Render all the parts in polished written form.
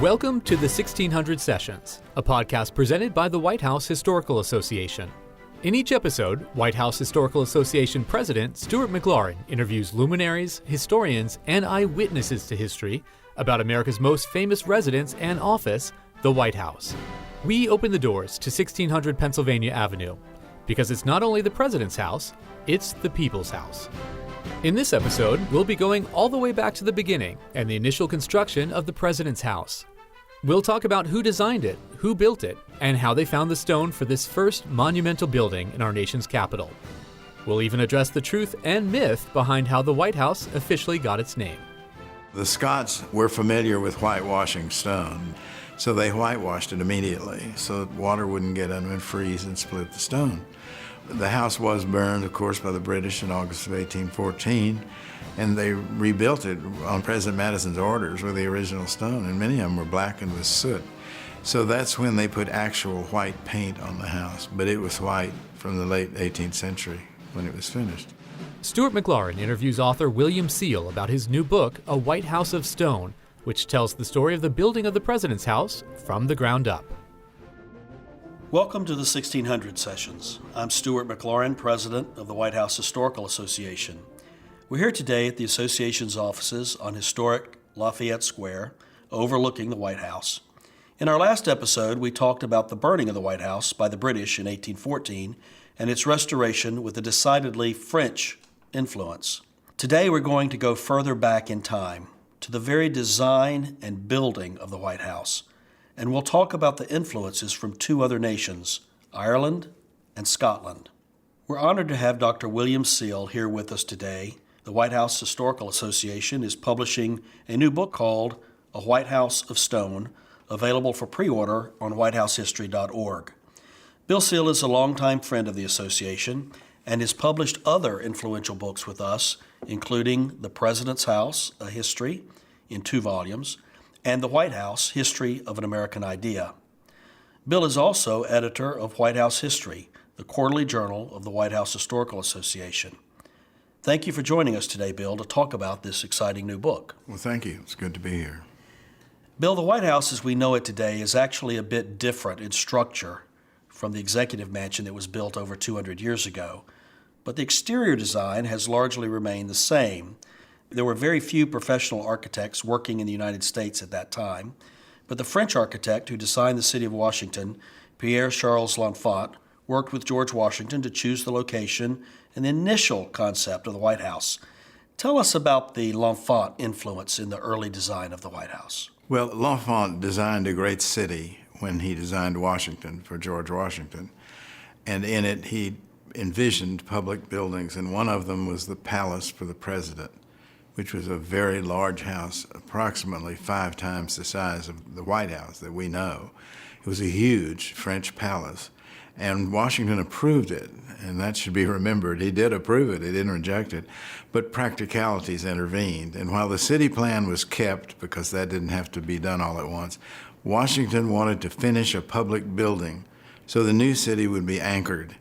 Welcome to the 1600 Sessions, a podcast presented by the White House Historical Association. In each episode, White House Historical Association President Stuart McLaurin interviews luminaries, historians, and eyewitnesses to history about America's most famous residence and office, the White House. We open the doors to 1600 Pennsylvania Avenue, because it's not only the President's house, it's the people's house. In this episode, we'll be going all the way back to the beginning and the initial construction of the President's house. We'll talk about who designed it, who built it, and how they found the stone for this first monumental building in our nation's capital. We'll even address the truth and myth behind how the White House officially got its name. The Scots were familiar with whitewashing stone, so they whitewashed it immediately so that water wouldn't get in and freeze and split the stone. The house was burned, of course, by the British in August of 1814, and they rebuilt it on President Madison's orders with the original stone, and many of them were blackened with soot. So that's when they put actual white paint on the house, but it was white from the late 18th century when it was finished. Stuart McLaurin interviews author William Seal about his new book, A White House of Stone, which tells the story of the building of the President's house from the ground up. Welcome to the 1600 Sessions. I'm Stuart McLaurin, President of the White House Historical Association. We're here today at the association's offices on historic Lafayette Square, overlooking the White House. In our last episode, we talked about the burning of the White House by the British in 1814 and its restoration with a decidedly French influence. Today, we're going to go further back in time to the very design and building of the White House, and we'll talk about the influences from two other nations, Ireland and Scotland. We're honored to have Dr. William Seal here with us today. The White House Historical Association is publishing a new book called A White House of Stone, available for pre-order on whitehousehistory.org. Bill Seal is a longtime friend of the association and has published other influential books with us, including The President's House, A History, in 2 volumes, and The White House, History of an American Idea. Bill is also editor of White House History, the quarterly journal of the White House Historical Association. Thank you for joining us today, Bill, to talk about this exciting new book. Well, thank you. It's good to be here. Bill, the White House as we know it today is actually a bit different in structure from the executive mansion that was built over 200 years ago, but the exterior design has largely remained the same. There were very few professional architects working in the United States at that time, but the French architect who designed the city of Washington, Pierre-Charles L'Enfant, worked with George Washington to choose the location and the initial concept of the White House. Tell us about the L'Enfant influence in the early design of the White House. Well, L'Enfant designed a great city when he designed Washington for George Washington, and in it he envisioned public buildings, and one of them was the Palace for the President, which was a very large house, approximately 5 times the size of the White House that we know. It was a huge French palace, and Washington approved it, and that should be remembered. He did approve it, he didn't reject it, but practicalities intervened. And while the city plan was kept, because that didn't have to be done all at once, Washington wanted to finish a public building so the new city would be anchored.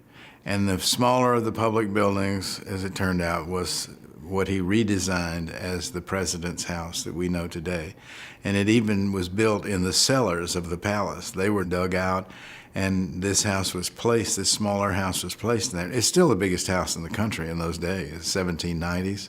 And the smaller of the public buildings, as it turned out, was what he redesigned as the President's house that we know today. And it even was built in the cellars of the palace. They were dug out, and this house was placed, this smaller house was placed there. It's still the biggest house in the country in those days, 1790s,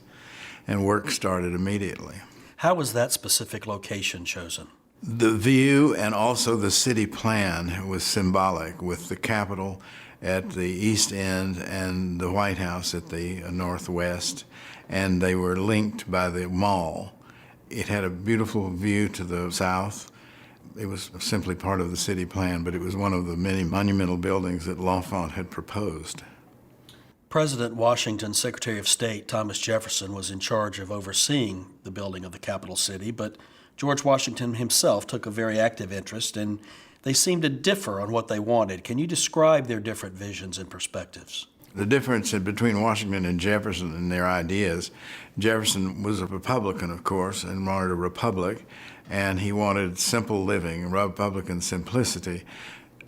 and work started immediately. How was that specific location chosen? The view and also the city plan was symbolic, with the Capitol at the east end and the White House at the northwest, and they were linked by the mall. It had a beautiful view to the south. It was simply part of the city plan, but it was one of the many monumental buildings that L'Enfant had proposed. President Washington's Secretary of State, Thomas Jefferson, was in charge of overseeing the building of the capital city, but George Washington himself took a very active interest, and they seemed to differ on what they wanted. Can you describe their different visions and perspectives? The difference between Washington and Jefferson and their ideas, Jefferson was a Republican, of course, and wanted a republic, and he wanted simple living, Republican simplicity.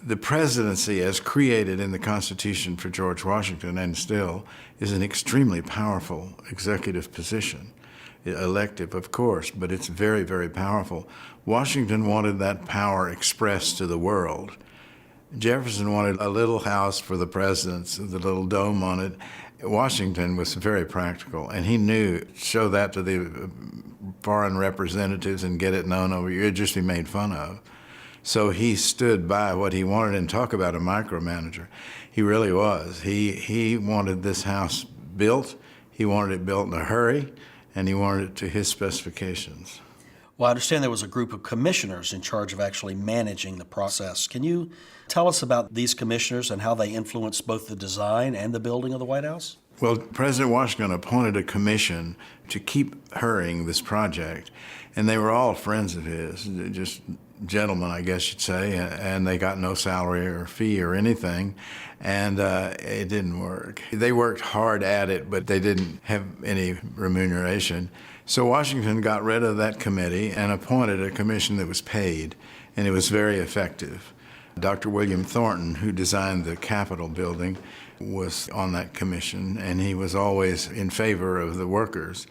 The presidency, as created in the Constitution for George Washington, and still, is an extremely powerful executive position. elective, of course, but it's very, very powerful. Washington wanted that power expressed to the world. Jefferson wanted a little house for the presidents, with a little dome on it. Washington was very practical, and he knew, show that to the foreign representatives and get it known over here, it'd just be made fun of. So he stood by what he wanted, and talk about a micromanager. He really was. He wanted this house built, he wanted it built in a hurry, and he wanted it to his specifications. Well, I understand there was a group of commissioners in charge of actually managing the process. Can you tell us about these commissioners and how they influenced both the design and the building of the White House? Well, President Washington appointed a commission to keep hurrying this project, and they were all friends of his, just gentlemen, I guess you'd say, and they got no salary or fee or anything, and it didn't work. They worked hard at it, but they didn't have any remuneration. So Washington got rid of that committee and appointed a commission that was paid, and it was very effective. Dr. William Thornton, who designed the Capitol building, was on that commission, and he was always in favor of the workers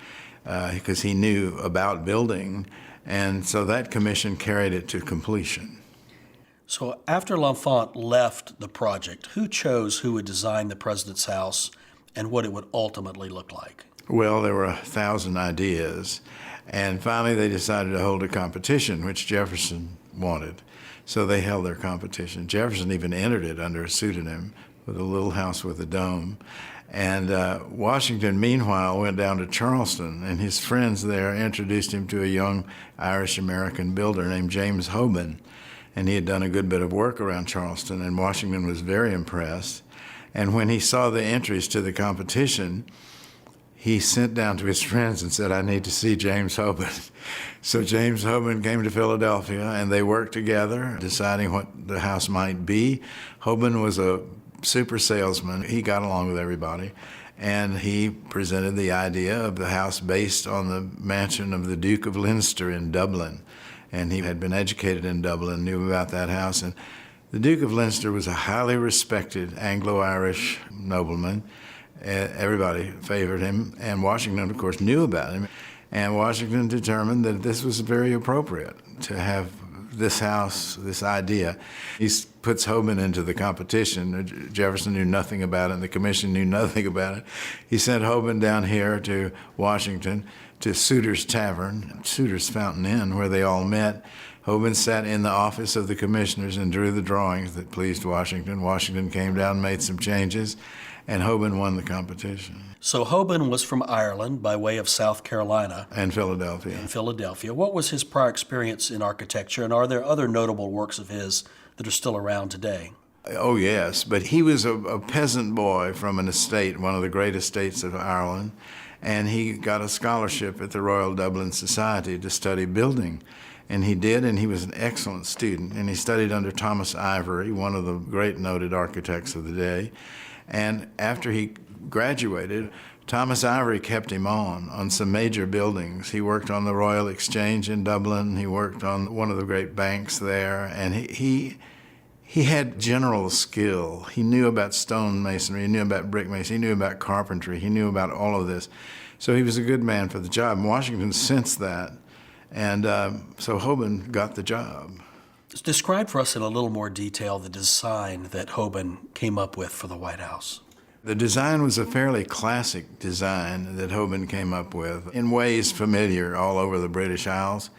because he knew about building, and so that commission carried it to completion. So after L'Enfant left the project, who chose who would design the president's house and what it would ultimately look like? Well, there were 1,000 ideas, and finally they decided to hold a competition, which Jefferson wanted. So they held their competition. Jefferson even entered it under a pseudonym with a little house with a dome. And Washington, meanwhile, went down to Charleston, and his friends there introduced him to a young Irish-American builder named James Hoban. And he had done a good bit of work around Charleston, and Washington was very impressed. And when he saw the entries to the competition, he sent down to his friends and said, I need to see James Hoban. So James Hoban came to Philadelphia, and they worked together, deciding what the house might be. Hoban was a super salesman. He got along with everybody, and he presented the idea of the house based on the mansion of the Duke of Leinster in Dublin. And he had been educated in Dublin, knew about that house. And the Duke of Leinster was a highly respected Anglo-Irish nobleman. Everybody favored him, and Washington, of course, knew about him. And Washington determined that this was very appropriate to have this house, this idea. He puts Hoban into the competition. Jefferson knew nothing about it, and the commission knew nothing about it. He sent Hoban down here to Washington, to Souter's Tavern, Souter's Fountain Inn, where they all met. Hoban sat in the office of the commissioners and drew the drawings that pleased Washington. Washington came down, made some changes, and Hoban won the competition. So Hoban was from Ireland by way of South Carolina. And Philadelphia. And Philadelphia. What was his prior experience in architecture, and are there other notable works of his that are still around today? Oh, yes, but he was a peasant boy from an estate, one of the great estates of Ireland, and he got a scholarship at the Royal Dublin Society to study building. And he did, and he was an excellent student. And he studied under Thomas Ivory, one of the great noted architects of the day. And after he graduated, Thomas Ivory kept him on some major buildings. He worked on the Royal Exchange in Dublin. He worked on one of the great banks there. And he had general skill. He knew about stone masonry. He knew about brick masonry. He knew about carpentry. He knew about all of this. So he was a good man for the job. And Washington sensed that. And so Hoban got the job. Describe for us in a little more detail the design that Hoban came up with for the White House. The design was a fairly classic design that Hoban came up with, in ways familiar all over the British Isles.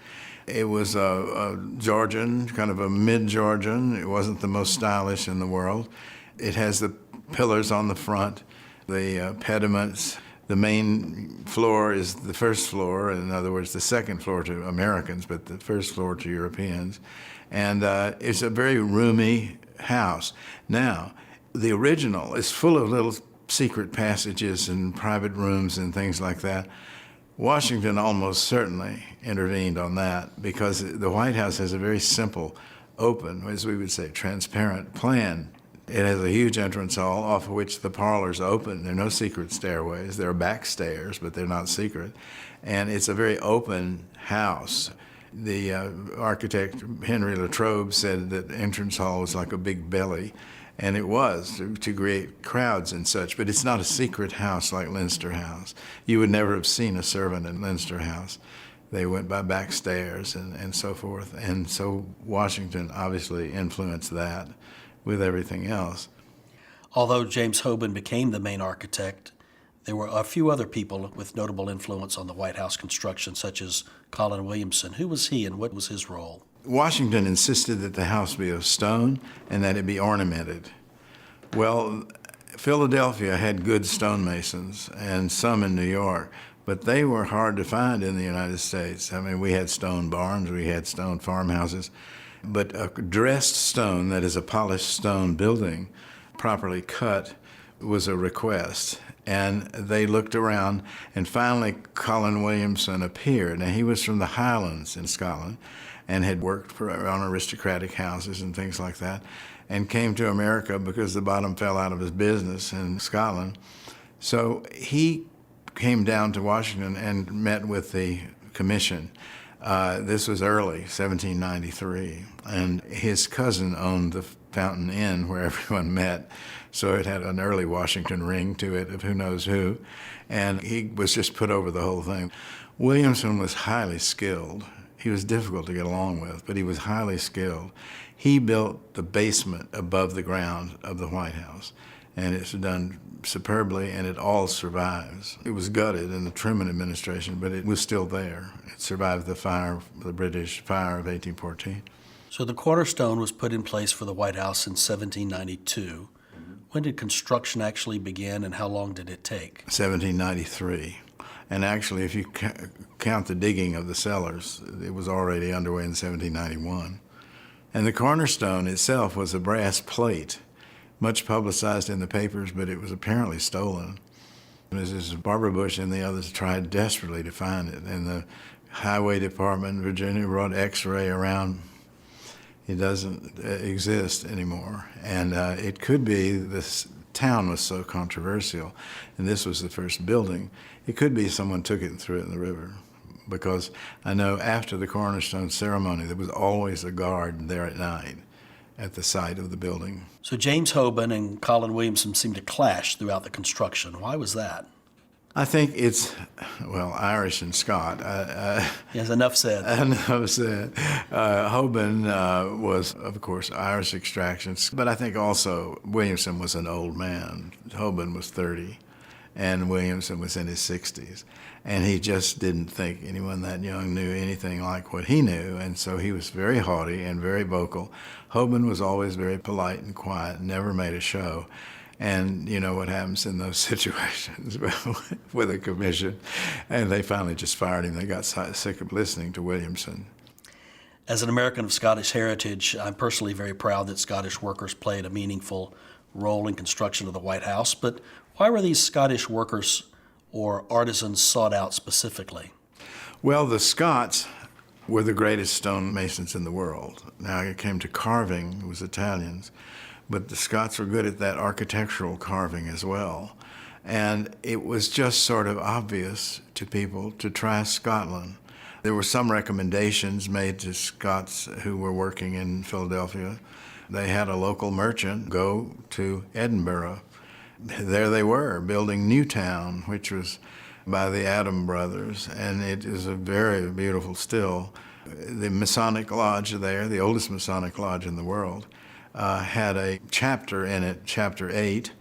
It was a Georgian, kind of a mid-Georgian. It wasn't the most stylish in the world. It has the pillars on the front, the pediments. The main floor is the first floor, in other words, the second floor to Americans, but the first floor to Europeans. And it's a very roomy house. Now, the original is full of little secret passages and private rooms and things like that. Washington almost certainly intervened on that because the White House has a very simple, open, as we would say, transparent plan. It has a huge entrance hall off of which the parlors open. There are no secret stairways. There are back stairs, but they're not secret. And it's a very open house. The architect, Henry Latrobe, said that the entrance hall was like a big belly. And it was to create crowds and such, but it's not a secret house like Leinster House. You would never have seen a servant in Leinster House. They went by back stairs and so forth. And so Washington obviously influenced that with everything else. Although James Hoban became the main architect, there were a few other people with notable influence on the White House construction, such as Colin Williamson. Who was he and what was his role? Washington insisted that the house be of stone and that it be ornamented. Well, Philadelphia had good stonemasons and some in New York, but they were hard to find in the United States. I mean, we had stone barns, we had stone farmhouses, but a dressed stone, that is a polished stone building, properly cut, was a request. And they looked around, and finally Colin Williamson appeared. Now, he was from the Highlands in Scotland and had worked on aristocratic houses and things like that, and came to America because the bottom fell out of his business in Scotland. So he came down to Washington and met with the commission. This was early, 1793, and his cousin owned the Fountain Inn where everyone met, so it had an early Washington ring to it of who knows who, and he was just put over the whole thing. Williamson was highly skilled. He was difficult to get along with, but he was highly skilled. He built the basement above the ground of the White House, and it's done superbly, and it all survives. It was gutted in the Truman administration, but it was still there. It survived the British fire of 1814. So the cornerstone was put in place for the White House in 1792. When did construction actually begin, and how long did it take? 1793. And actually, if you count the digging of the cellars, it was already underway in 1791. And the cornerstone itself was a brass plate, much publicized in the papers, but it was apparently stolen. Mrs. Barbara Bush and the others tried desperately to find it, and the Highway Department in Virginia brought X-ray around. It doesn't exist anymore. And it could be this town was so controversial, and this was the first building. It could be someone took it and threw it in the river, because I know after the cornerstone ceremony, there was always a guard there at night at the site of the building. So James Hoban and Colin Williamson seemed to clash throughout the construction. Why was that? I think it's, well, Irish and Scot. Yes, enough said. Enough said. Hoban was, of course, Irish extraction, but I think also Williamson was an old man. Hoban was 30, and Williamson was in his 60s. And he just didn't think anyone that young knew anything like what he knew, and so he was very haughty and very vocal. Hoban was always very polite and quiet, never made a show. And you know what happens in those situations with a commission. And they finally just fired him. They got sick of listening to Williamson. As an American of Scottish heritage, I'm personally very proud that Scottish workers played a meaningful role in construction of the White House. But why were these Scottish workers or artisans sought out specifically? Well, the Scots were the greatest stonemasons in the world. Now, it came to carving, it was Italians. But the Scots were good at that architectural carving as well. And it was just sort of obvious to people to try Scotland. There were some recommendations made to Scots who were working in Philadelphia. They had a local merchant go to Edinburgh. There they were, building Newtown, which was by the Adam brothers, and it is a very beautiful still. The Masonic Lodge there, the oldest Masonic lodge in the world, had a chapter in it, Chapter 8,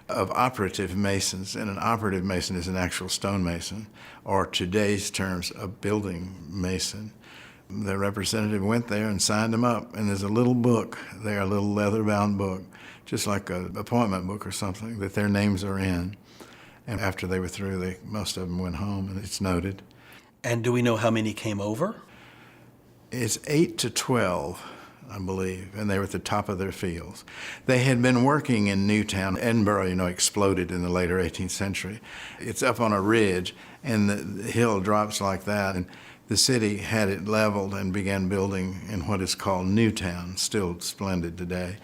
of operative masons, and an operative mason is an actual stonemason, or today's terms, a building mason. The representative went there and signed them up, and there's a little book there, a little leather-bound book, just like an appointment book or something, that their names are in. And after they were through, most of them went home, and it's noted. And do we know how many came over? It's 8 to 12. I believe, and they were at the top of their fields. They had been working in Newtown. Edinburgh, exploded in the later 18th century. It's up on a ridge, and the hill drops like that, and the city had it leveled and began building in what is called Newtown, still splendid today.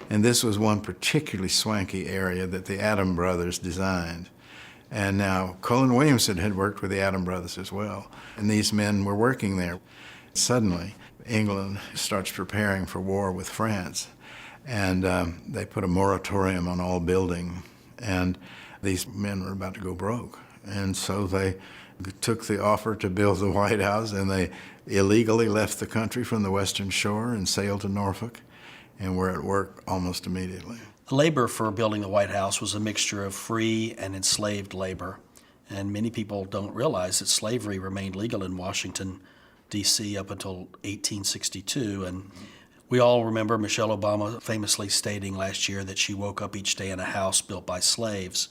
And this was one particularly swanky area that the Adam brothers designed. And now Colin Williamson had worked with the Adam brothers as well, and these men were working there. Suddenly, England starts preparing for war with France, and they put a moratorium on all building, and these men were about to go broke. And so they took the offer to build the White House, and they illegally left the country from the Western Shore and sailed to Norfolk, and were at work almost immediately. The labor for building the White House was a mixture of free and enslaved labor, and many people don't realize that slavery remained legal in Washington, D.C. up until 1862, and we all remember Michelle Obama famously stating last year that she woke up each day in a house built by slaves.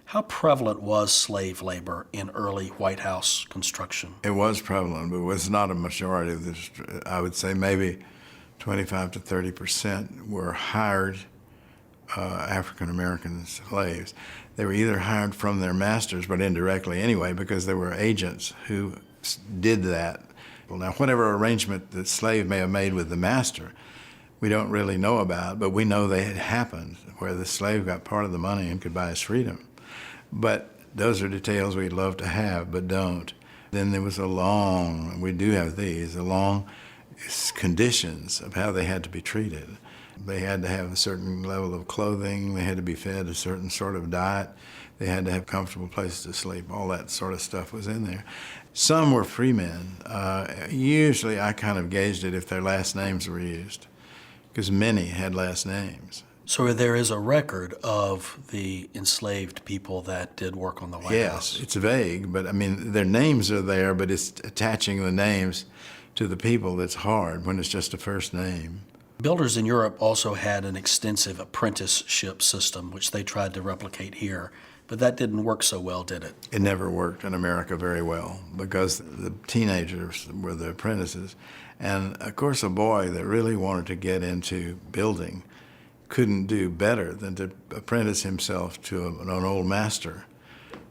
How prevalent was slave labor in early White House construction? It was prevalent, but it was not a majority of this. I would say maybe 25 to 30% were hired African-American slaves. They were either hired from their masters, but indirectly anyway, because there were agents who did that. Well, now, whatever arrangement the slave may have made with the master, we don't really know about, but we know they had happened, where the slave got part of the money and could buy his freedom. But those are details we'd love to have, but don't. Then there was we do have these, long conditions of how they had to be treated. They had to have a certain level of clothing, they had to be fed a certain sort of diet, they had to have comfortable places to sleep, all that sort of stuff was in there. Some were free men. Usually I kind of gauged it if their last names were used, because many had last names. So there is a record of the enslaved people that did work on the White House? Yes, it's vague, but I mean, their names are there, but it's attaching the names to the people that's hard when it's just a first name. Builders in Europe also had an extensive apprenticeship system, which they tried to replicate here, but that didn't work so well, did it? It never worked in America very well, because the teenagers were the apprentices. And of course, a boy that really wanted to get into building couldn't do better than to apprentice himself to an old master.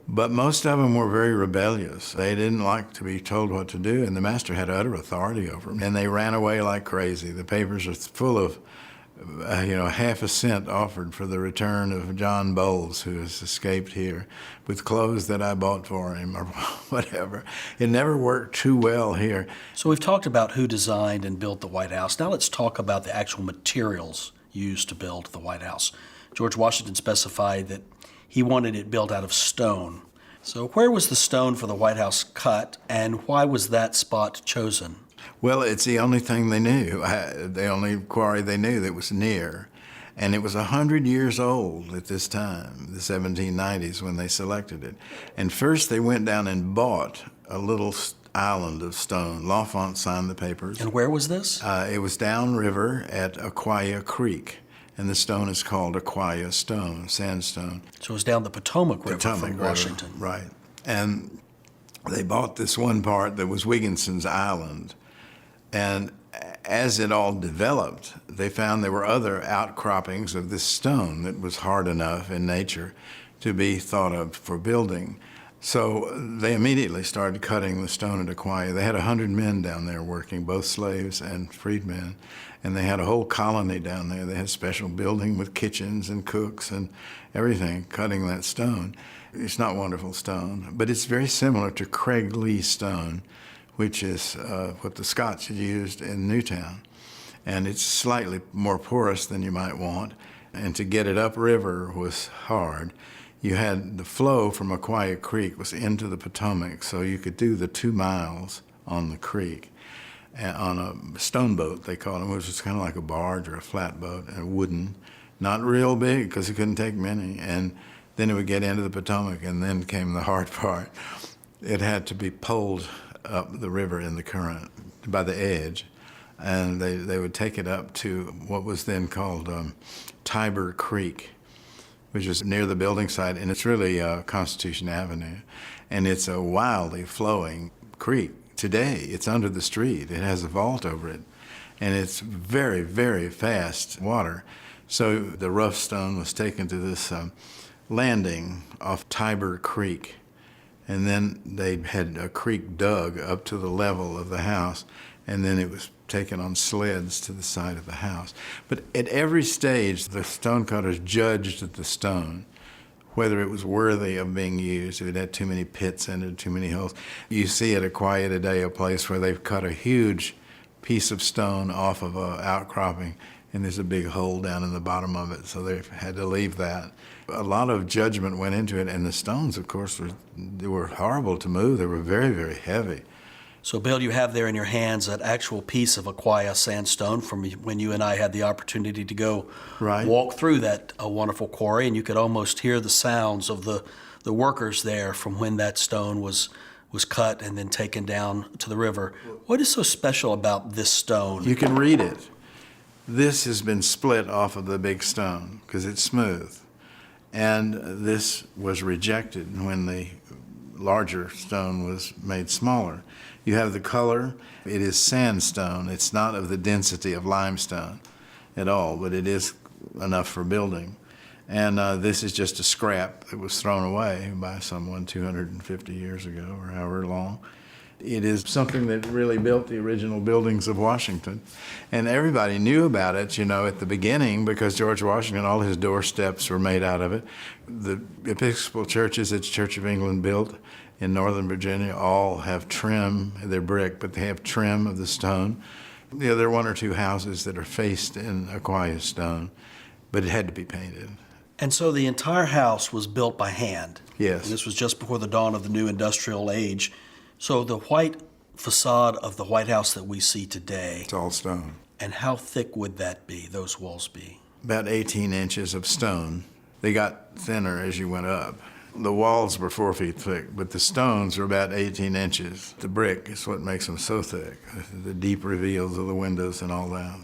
But most of them were very rebellious. They didn't like to be told what to do, and the master had utter authority over them. And they ran away like crazy. The papers are full of, half a cent offered for the return of John Bowles, who has escaped here, with clothes that I bought for him, or whatever. It never worked too well here. So we've talked about who designed and built the White House. Now let's talk about the actual materials used to build the White House. George Washington specified that he wanted it built out of stone. So where was the stone for the White House cut, and why was that spot chosen? Well, it's the only thing they knew, the only quarry they knew that was near. And it was 100 years old at this time, the 1790s, when they selected it. And first they went down and bought a little island of stone. L'Enfant signed the papers. And where was this? It was downriver at Aquia Creek. And the stone is called Aquia stone, sandstone. So it was down the Potomac River from Washington. River, right. And they bought this one part that was Wigginson's Island. And as it all developed, they found there were other outcroppings of this stone that was hard enough in nature to be thought of for building. So they immediately started cutting the stone at Aquia. They had 100 men down there working, both slaves and freedmen. And they had a whole colony down there. They had a special building with kitchens and cooks and everything, cutting that stone. It's not wonderful stone, but it's very similar to Craiglee stone, which is what the Scots used in Newtown. And it's slightly more porous than you might want. And to get it upriver was hard. You had the flow from Aquia Creek was into the Potomac, so you could do the 2 miles on the creek. On a stone boat, they called them, which was kind of like a barge or a flatboat, and wooden, not real big because it couldn't take many. And then it would get into the Potomac, and then came the hard part. It had to be poled up the river in the current by the edge, and they would take it up to what was then called Tiber Creek, which is near the building site, and it's really Constitution Avenue. And it's a wildly flowing creek. Today, it's under the street. It has a vault over it, and it's very, very fast water. So the rough stone was taken to this landing off Tiber Creek, and then they had a creek dug up to the level of the house, and then it was taken on sleds to the side of the house. But at every stage, the stonecutters judged the stone, whether it was worthy of being used, if it had too many pits in it, too many holes. You see at Aquia today a place where they've cut a huge piece of stone off of an outcropping, and there's a big hole down in the bottom of it, so they had to leave that. A lot of judgment went into it, and the stones, of course, they were horrible to move. They were very, very heavy. So, Bill, you have there in your hands that actual piece of Aquia sandstone from when you and I had the opportunity to go walk through that wonderful quarry, and you could almost hear the sounds of the workers there from when that stone was cut and then taken down to the river. What is so special about this stone? You can read it. This has been split off of the big stone because it's smooth. And this was rejected when the larger stone was made smaller. You have the color. It is sandstone. It's not of the density of limestone at all, but it is enough for building. And this is just a scrap that was thrown away by someone 250 years ago or however long. It is something that really built the original buildings of Washington. And everybody knew about it, at the beginning, because George Washington, all his doorsteps were made out of it. The Episcopal churches that Church of England built in Northern Virginia all have trim. They're brick, but they have trim of the stone. There are one or two houses that are faced in Aquia stone, but it had to be painted. And so the entire house was built by hand. Yes. And this was just before the dawn of the new industrial age. So the white facade of the White House that we see today. It's all stone. And how thick would that be, those walls be? About 18 inches of stone. They got thinner as you went up. The walls were 4 feet thick, but the stones were about 18 inches. The brick is what makes them so thick, the deep reveals of the windows and all that.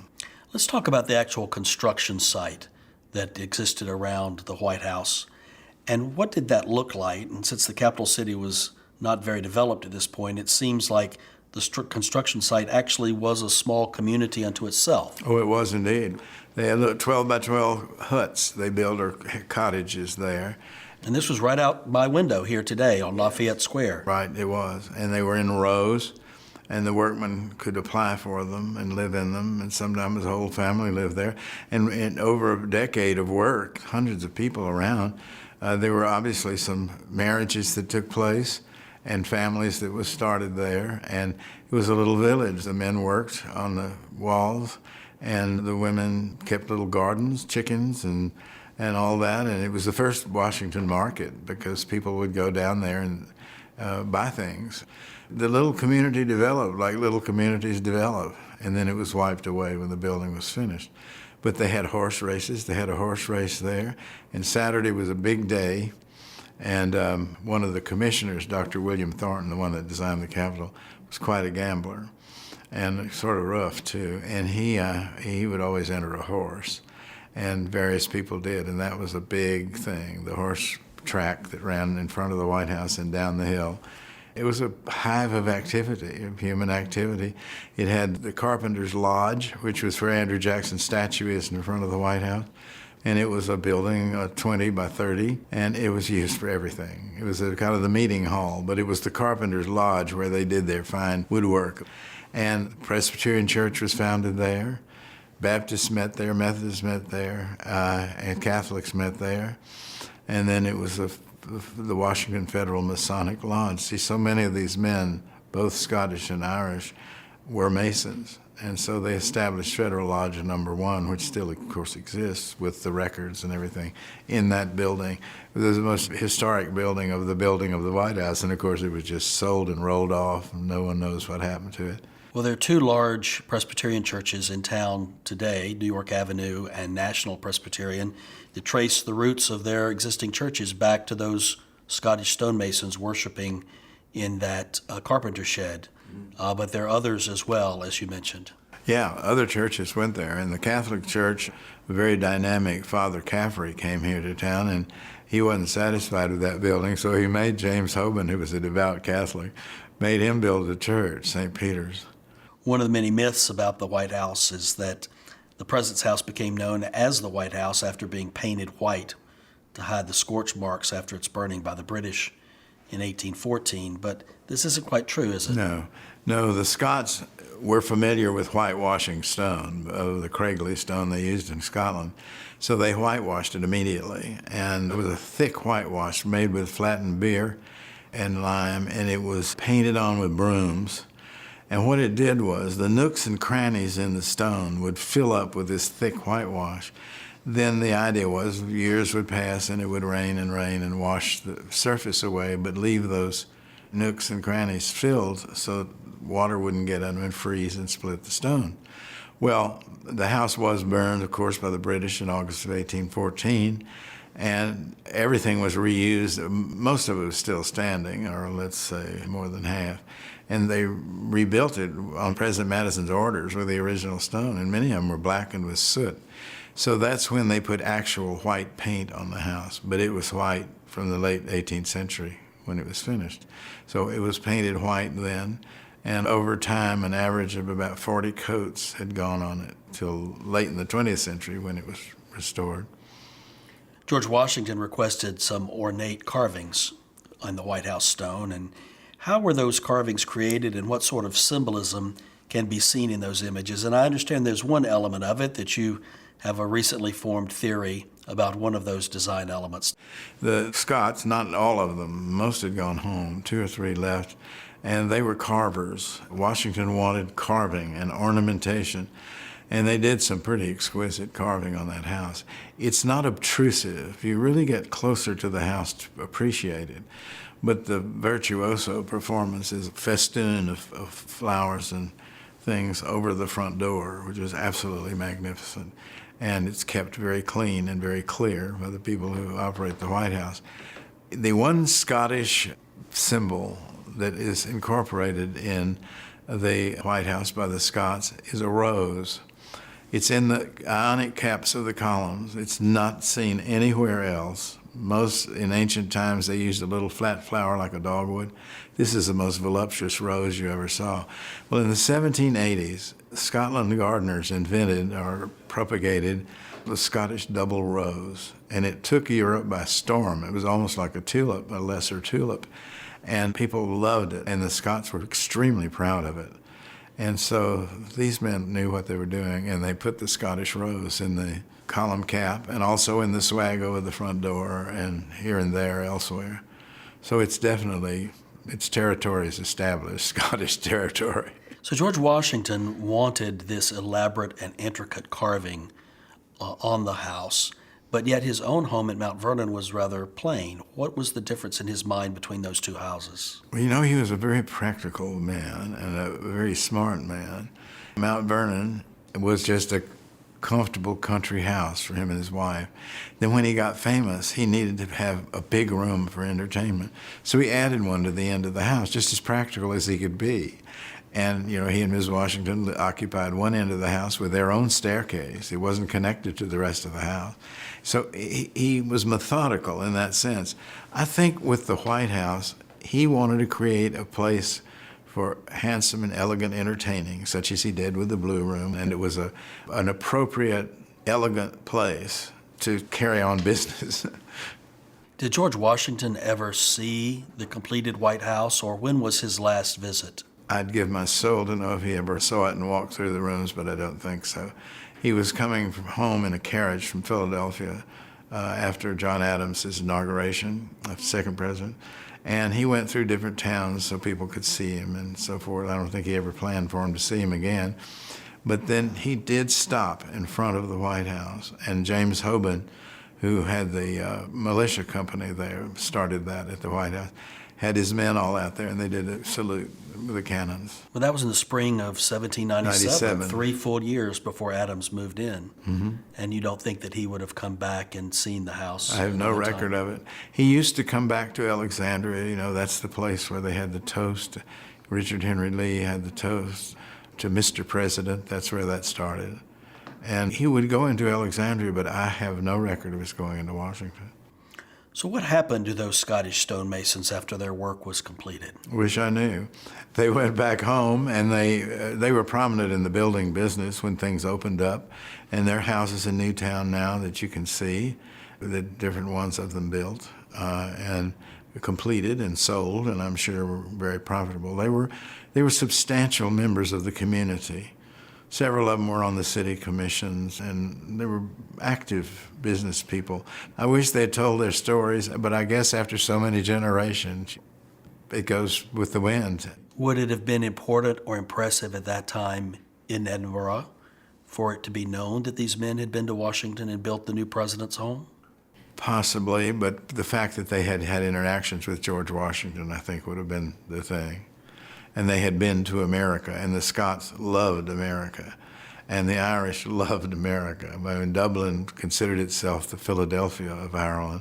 Let's talk about the actual construction site that existed around the White House. And what did that look like? And since the capital city was not very developed at this point, it seems like the construction site actually was a small community unto itself. Oh, it was indeed. They had 12 by 12 huts they built, or cottages there. And this was right out my window here today on Lafayette Square. Right, it was. And they were in rows, and the workmen could apply for them and live in them, and sometimes the whole family lived there. And over a decade of work, hundreds of people around, there were obviously some marriages that took place and families that was started there. And it was a little village. The men worked on the walls, and the women kept little gardens, chickens, and all that. And it was the first Washington market because people would go down there and buy things. The little community developed like little communities develop, and then it was wiped away when the building was finished. But they had horse races. They had a horse race there, and Saturday was a big day. And one of the commissioners, Dr. William Thornton, the one that designed the Capitol, was quite a gambler and sort of rough, too. And he would always enter a horse, and various people did, and that was a big thing, the horse track that ran in front of the White House and down the hill. It was a hive of activity, of human activity. It had the Carpenter's Lodge, which was where Andrew Jackson's statue is in front of the White House. And it was a building, 20 by 30, and it was used for everything. It was kind of the meeting hall, but it was the Carpenter's Lodge where they did their fine woodwork. And the Presbyterian Church was founded there. Baptists met there, Methodists met there, and Catholics met there. And then it was the Washington Federal Masonic Lodge. See, so many of these men, both Scottish and Irish, were Masons. And so they established Federal Lodge No. 1, which still, of course, exists with the records and everything in that building. It was the most historic building of the White House, and of course it was just sold and rolled off, and no one knows what happened to it. Well, there are two large Presbyterian churches in town today, New York Avenue and National Presbyterian, that trace the roots of their existing churches back to those Scottish stonemasons worshiping in that carpenter shed. But there are others as well, as you mentioned. Yeah, other churches went there. And the Catholic Church, a very dynamic Father Caffrey came here to town, and he wasn't satisfied with that building, so he made James Hoban, who was a devout Catholic, made him build a church, St. Peter's. One of the many myths about the White House is that the President's house became known as the White House after being painted white to hide the scorch marks after its burning by the British in 1814, but this isn't quite true, is it? No, the Scots were familiar with whitewashing stone, the Craigley stone they used in Scotland, so they whitewashed it immediately, and it was a thick whitewash made with flattened beer and lime, and it was painted on with brooms, And what it did was the nooks and crannies in the stone would fill up with this thick whitewash. Then the idea was years would pass and it would rain and wash the surface away, but leave those nooks and crannies filled so water wouldn't get under and freeze and split the stone. Well, the house was burned, of course, by the British in August of 1814, and everything was reused. Most of it was still standing, or let's say more than half. And they rebuilt it on President Madison's orders with the original stone, and many of them were blackened with soot. So that's when they put actual white paint on the house, but it was white from the late 18th century when it was finished. So it was painted white then, and over time an average of about 40 coats had gone on it till late in the 20th century when it was restored. George Washington requested some ornate carvings on the White House stone, and how were those carvings created and what sort of symbolism can be seen in those images? And I understand there's one element of it that you have a recently formed theory about one of those design elements. The Scots, not all of them, most had gone home, 2 or 3 left, and they were carvers. Washington wanted carving and ornamentation, and they did some pretty exquisite carving on that house. It's not obtrusive. You really get closer to the house to appreciate it. But the virtuoso performance is a festoon of flowers and things over the front door, which is absolutely magnificent. And it's kept very clean and very clear by the people who operate the White House. The one Scottish symbol that is incorporated in the White House by the Scots is a rose. It's in the ionic caps of the columns. It's not seen anywhere else. In ancient times, they used a little flat flower like a dogwood. This is the most voluptuous rose you ever saw. Well, in the 1780s, Scotland gardeners invented or propagated the Scottish double rose, and it took Europe by storm. It was almost like a tulip, a lesser tulip, and people loved it, and the Scots were extremely proud of it. And so these men knew what they were doing, and they put the Scottish rose in the column cap and also in the swag over the front door and here and there elsewhere. So it's definitely, its territory is established, Scottish territory. So George Washington wanted this elaborate and intricate carving on the house, but yet his own home at Mount Vernon was rather plain. What was the difference in his mind between those two houses? Well, he was a very practical man and a very smart man. Mount Vernon was just a comfortable country house for him and his wife. Then when he got famous, he needed to have a big room for entertainment. So he added one to the end of the house, just as practical as he could be. And, he and Ms. Washington occupied one end of the house with their own staircase. It wasn't connected to the rest of the house. So he was methodical in that sense. I think with the White House, he wanted to create a place for handsome and elegant entertaining, such as he did with the Blue Room, and it was an appropriate, elegant place to carry on business. Did George Washington ever see the completed White House, or when was his last visit? I'd give my soul to know if he ever saw it and walked through the rooms, but I don't think so. He was coming from home in a carriage from Philadelphia after John Adams' inauguration of second president, and he went through different towns so people could see him and so forth. I don't think he ever planned for him to see him again. But then he did stop in front of the White House, and James Hoban, who had the militia company there, started that at the White House, had his men all out there, and they did a salute with the cannons. Well, that was in the spring of 1797, 97. 3 full years before Adams moved in. Mm-hmm. And you don't think that he would have come back and seen the house? I have no record of it. He used to come back to Alexandria. That's the place where they had the toast. Richard Henry Lee had the toast to Mr. President. That's where that started. And he would go into Alexandria, but I have no record of his going into Washington. So what happened to those Scottish stonemasons after their work was completed? Wish I knew. They went back home, and they were prominent in the building business when things opened up. And there are houses in Newtown now that you can see, the different ones of them built and completed and sold, and I'm sure were very profitable. They were substantial members of the community. Several of them were on the city commissions, and they were active business people. I wish they had told their stories, but I guess after so many generations, it goes with the wind. Would it have been important or impressive at that time in Edinburgh for it to be known that these men had been to Washington and built the new president's home? Possibly, but the fact that they had had interactions with George Washington, I think, would have been the thing. And they had been to America, and the Scots loved America, and the Irish loved America. I mean, Dublin considered itself the Philadelphia of Ireland,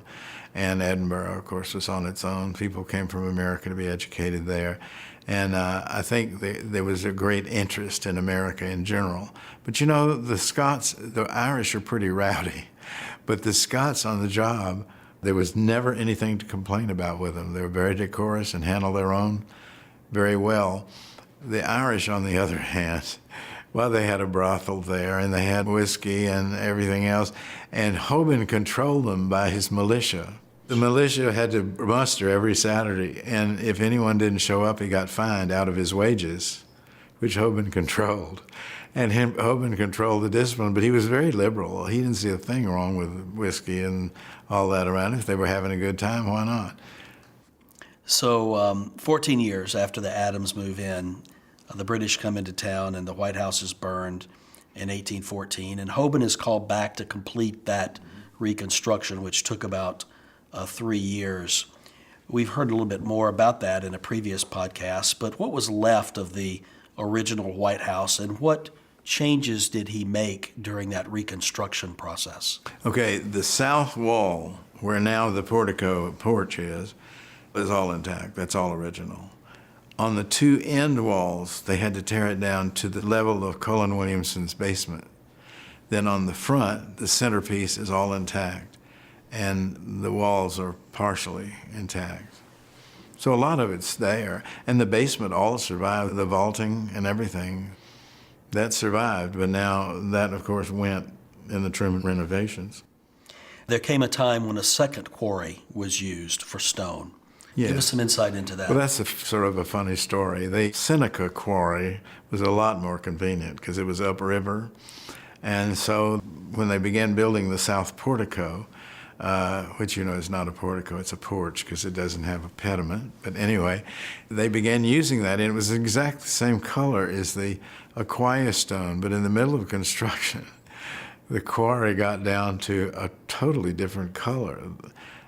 and Edinburgh, of course, was on its own. People came from America to be educated there. And I think there was a great interest in America in general. But you know, the Irish are pretty rowdy. But the Scots on the job, there was never anything to complain about with them. They were very decorous and handled their own very well. The Irish, on the other hand, well, they had a brothel there, and they had whiskey and everything else, and Hoban controlled them by his militia. The militia had to muster every Saturday, and if anyone didn't show up, he got fined out of his wages, which Hoban controlled. And Hoban controlled the discipline, but he was very liberal. He didn't see a thing wrong with whiskey and all that around. If they were having a good time, why not? So 14 years after the Adams move in, the British come into town and the White House is burned in 1814, and Hoban is called back to complete that reconstruction, which took about 3 years. We've heard a little bit more about that in a previous podcast, but what was left of the original White House, and what changes did he make during that reconstruction process? Okay, the south wall, where now the porch is all intact. That's all original. On the two end walls, they had to tear it down to the level of Cullen Williamson's basement. Then on the front, the centerpiece is all intact, and the walls are partially intact. So a lot of it's there. And the basement all survived, the vaulting and everything. That survived, but now that, of course, went in the Truman renovations. There came a time when a second quarry was used for stone. Yes. Give us some insight into that. Well, that's sort of a funny story. The Seneca quarry was a lot more convenient because it was upriver. And so when they began building the south portico, which, you know, is not a portico, it's a porch because it doesn't have a pediment. But anyway, they began using that, and it was exactly the same color as the Aquia stone, but in the middle of construction, the quarry got down to a totally different color,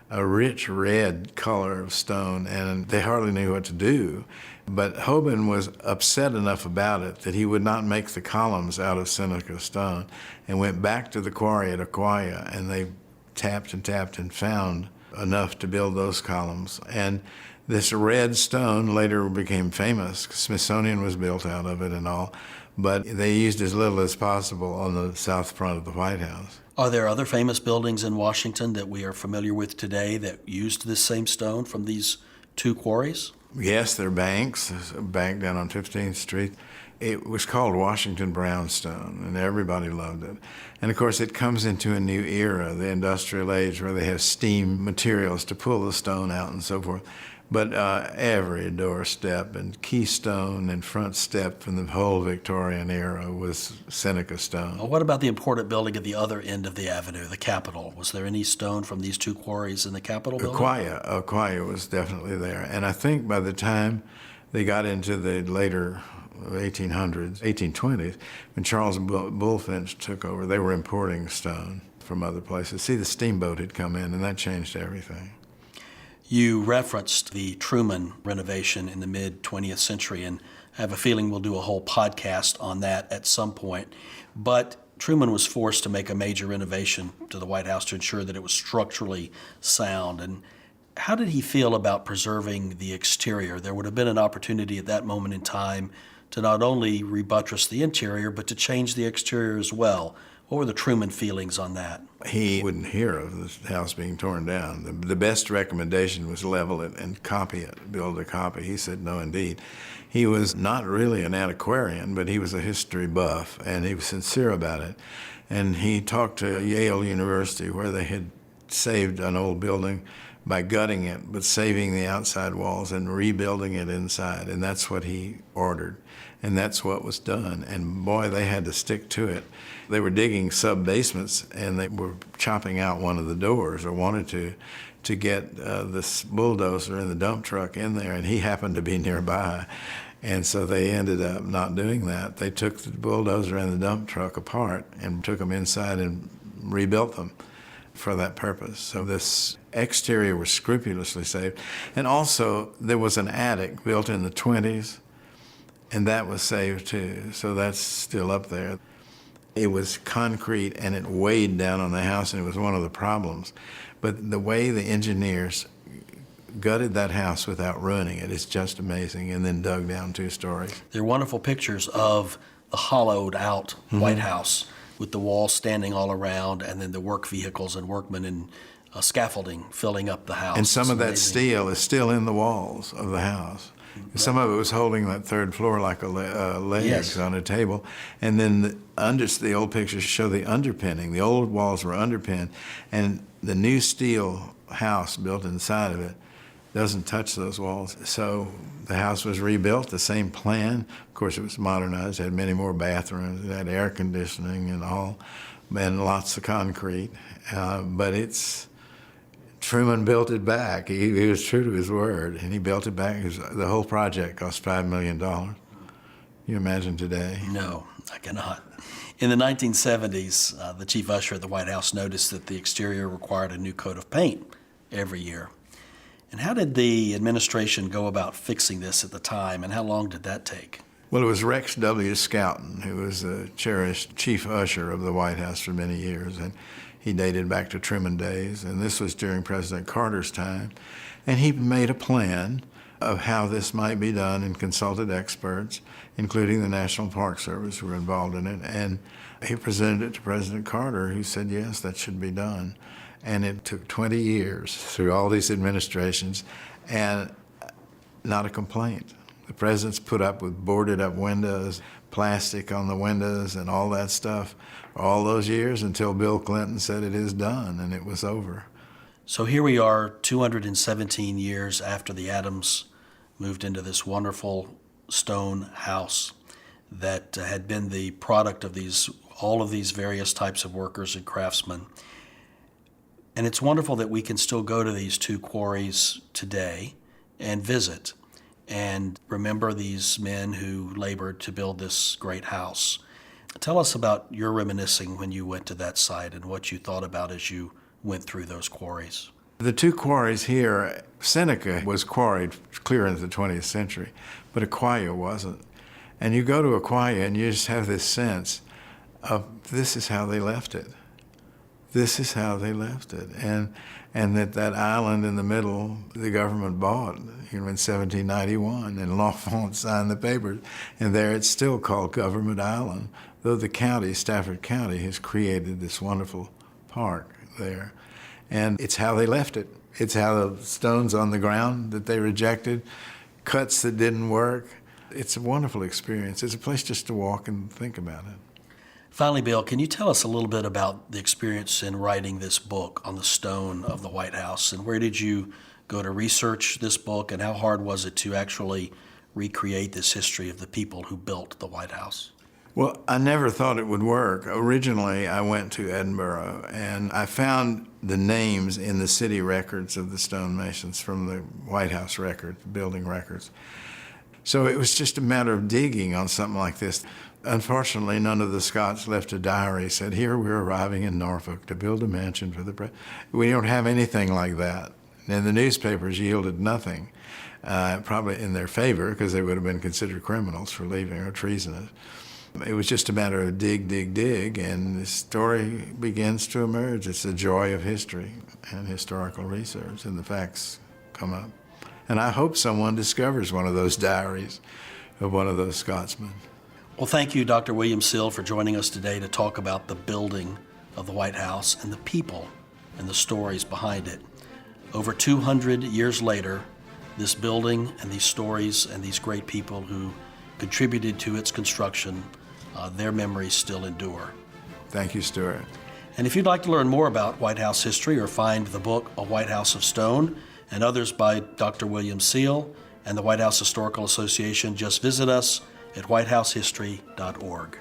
a rich red color of stone, and they hardly knew what to do. But Hoban was upset enough about it that he would not make the columns out of Seneca stone and went back to the quarry at Aquia, and they tapped and found enough to build those columns. And this red stone later became famous. Smithsonian was built out of it and all, but they used as little as possible on the south front of the White House. Are there other famous buildings in Washington that we are familiar with today that used this same stone from these two quarries? Yes, there are banks. There's a bank down on 15th Street. It was called Washington Brownstone, and everybody loved it. And of course, it comes into a new era, the industrial age, where they have steam materials to pull the stone out and so forth. But every doorstep and keystone and front step from the whole Victorian era was Seneca stone. Well, what about the important building at the other end of the avenue, the Capitol? Was there any stone from these two quarries in the Capitol building? Aquia was definitely there. And I think by the time they got into the later 1800s, 1820s, when Charles Bulfinch took over, they were importing stone from other places. See, the steamboat had come in, and that changed everything. You referenced the Truman renovation in the mid-20th century, and I have a feeling we'll do a whole podcast on that at some point. But Truman was forced to make a major renovation to the White House to ensure that it was structurally sound. And how did he feel about preserving the exterior? There would have been an opportunity at that moment in time to not only rebuttress the interior, but to change the exterior as well. What were the Truman feelings on that? He wouldn't hear of the house being torn down. The best recommendation was level it and copy it, build a copy. He said no, indeed. He was not really an antiquarian, but he was a history buff, and he was sincere about it. And he talked to Yale University, where they had saved an old building by gutting it, but saving the outside walls and rebuilding it inside. And that's what he ordered. And that's what was done. And boy, they had to stick to it. They were digging sub-basements, and they were chopping out one of the doors, or wanted to, to get this bulldozer and the dump truck in there, and he happened to be nearby. And so they ended up not doing that. They took the bulldozer and the dump truck apart and took them inside and rebuilt them for that purpose. So this exterior was scrupulously saved. And also, there was an attic built in the 20s, and that was saved too. So that's still up there. It was concrete, and it weighed down on the house, and it was one of the problems. But the way the engineers gutted that house without ruining it is just amazing, and then dug down 2 stories. There are wonderful pictures of the hollowed out White House with the walls standing all around, and then the work vehicles and workmen and scaffolding filling up the house. And some It's of that amazing. steel is still in the walls of the house. Some of it was holding that 3rd floor like a legs Yes. on a table. And then the old pictures show the underpinning. The old walls were underpinned, and the new steel house built inside of it doesn't touch those walls. So the house was rebuilt, the same plan. Of course, it was modernized, it had many more bathrooms, it had air conditioning and all, and lots of concrete. But Truman built it back. He was true to his word, and he built it back. The whole project cost $5 million. You imagine today? No, I cannot. In the 1970s, the chief usher at the White House noticed that the exterior required a new coat of paint every year. And how did the administration go about fixing this at the time, and how long did that take? Well, it was Rex W. Scouten, who was the cherished chief usher of the White House for many years, and he dated back to Truman days, and this was during President Carter's time. And he made a plan of how this might be done and consulted experts, including the National Park Service, who were involved in it. And he presented it to President Carter, who said, yes, that should be done. And it took 20 years through all these administrations, and not a complaint. The presidents put up with boarded up windows, plastic on the windows, and all that stuff all those years until Bill Clinton said it is done, and it was over. So here we are 217 years after the Adams moved into this wonderful stone house that had been the product of all of these various types of workers and craftsmen. And it's wonderful that we can still go to these 2 quarries today and visit and remember these men who labored to build this great house. Tell us about your reminiscing when you went to that site and what you thought about as you went through those quarries. The 2 quarries here, Seneca was quarried clear into the 20th century, but Aquia wasn't. And you go to Aquia and you just have this sense of this is how they left it. This is how they left it. And that island in the middle, the government bought, in 1791, and L'Enfant signed the papers. And there it's still called Government Island, though the county, Stafford County, has created this wonderful park there. And it's how they left it. It's how the stones on the ground that they rejected, cuts that didn't work. It's a wonderful experience. It's a place just to walk and think about it. Finally, Bill, can you tell us a little bit about the experience in writing this book on the stone of the White House, and where did you go to research this book, and how hard was it to actually recreate this history of the people who built the White House? Well, I never thought it would work. Originally, I went to Edinburgh, and I found the names in the city records of the stonemasons from the White House records, building records. So it was just a matter of digging on something like this. Unfortunately, none of the Scots left a diary, said, here we're arriving in Norfolk to build a mansion for the president. We don't have anything like that. And the newspapers yielded nothing, probably in their favor, because they would have been considered criminals for leaving or treasonous. It was just a matter of dig, and the story begins to emerge. It's the joy of history and historical research, and the facts come up. And I hope someone discovers one of those diaries of one of those Scotsmen. Well, thank you, Dr. William Sill, for joining us today to talk about the building of the White House and the people and the stories behind it. Over 200 years later, this building and these stories and these great people who contributed to its construction, their memories still endure. Thank you, Stuart. And if you'd like to learn more about White House history or find the book A White House of Stone and others by Dr. William Sill and the White House Historical Association, just visit us at whitehousehistory.org.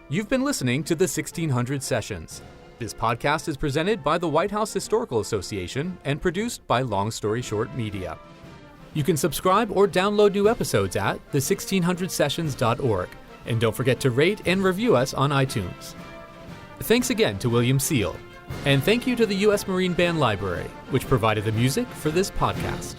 You've been listening to the 1600 Sessions. This podcast is presented by the White House Historical Association and produced by Long Story Short Media. You can subscribe or download new episodes at the1600sessions.org, and don't forget to rate and review us on iTunes. Thanks again to William Seal, and thank you to the U.S. Marine Band Library, which provided the music for this podcast.